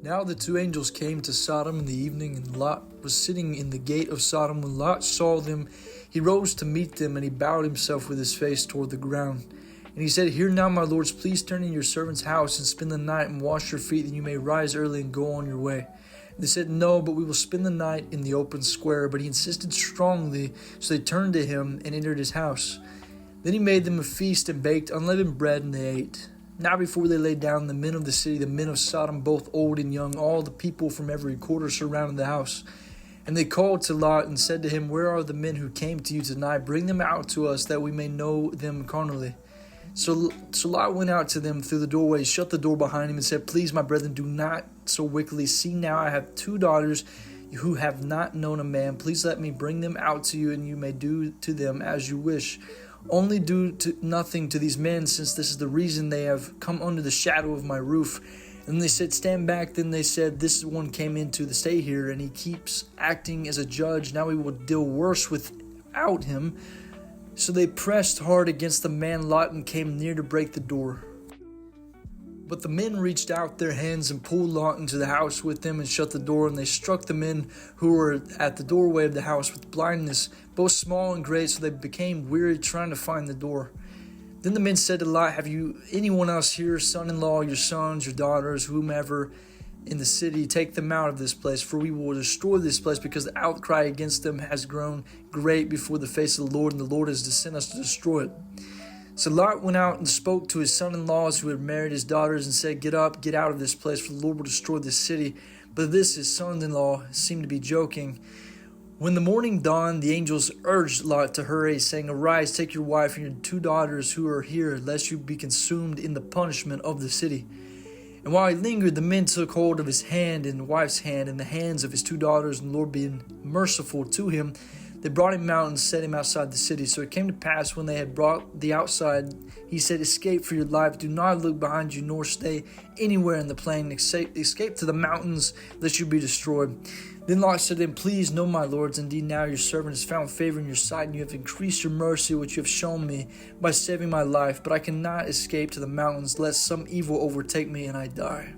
Now the two angels came to Sodom in the evening, and Lot was sitting in the gate of Sodom. When Lot saw them, he rose to meet them, and he bowed himself with his face toward the ground. And he said, "Hear now, my lords, please turn in your servant's house and spend the night and wash your feet, that you may rise early and go on your way." And they said, "No, but we will spend the night in the open square." But he insisted strongly, so they turned to him and entered his house. Then he made them a feast and baked unleavened bread, and they ate. Now before they lay down, the men of the city, the men of Sodom, both old and young, all the people from every quarter surrounded the house. And they called to Lot and said to him, "Where are the men who came to you tonight? Bring them out to us, that we may know them carnally." So Lot went out to them through the doorway, shut the door behind him, and said, "Please, my brethren, do not so wickedly. See now, I have 2 daughters who have not known a man. Please let me bring them out to you, and you may do to them as you wish. Only do nothing to these men, since this is the reason they have come under the shadow of my roof." And they said, "Stand back." Then they said, "This one came in to stay here, and he keeps acting as a judge. Now we will deal worse without him." So they pressed hard against the man Lot and came near to break the door. But the men reached out their hands and pulled Lot into the house with them and shut the door. And they struck the men who were at the doorway of the house with blindness, both small and great, so they became weary trying to find the door. Then the men said to Lot, "Have you anyone else here, son-in-law, your sons, your daughters, whomever in the city? Take them out of this place, for we will destroy this place, because the outcry against them has grown great before the face of the Lord, and the Lord has sent us to destroy it." So Lot went out and spoke to his son-in-laws who had married his daughters and said, "Get up, get out of this place, for the Lord will destroy this city." But this, his son-in-law, seemed to be joking. When the morning dawned, the angels urged Lot to hurry, saying, "Arise, take your wife and your 2 daughters who are here, lest you be consumed in the punishment of the city." And while he lingered, the men took hold of his hand and the wife's hand and the hands of his 2 daughters, and the Lord being merciful to him, they brought him out and set him outside the city. So it came to pass, when they had brought the outside, he said, "Escape for your life. Do not look behind you, nor stay anywhere in the plain. Escape to the mountains, lest you be destroyed." Then Lot said to him, "Please, no, my lords, indeed now your servant has found favor in your sight, and you have increased your mercy, which you have shown me, by saving my life. But I cannot escape to the mountains, lest some evil overtake me and I die."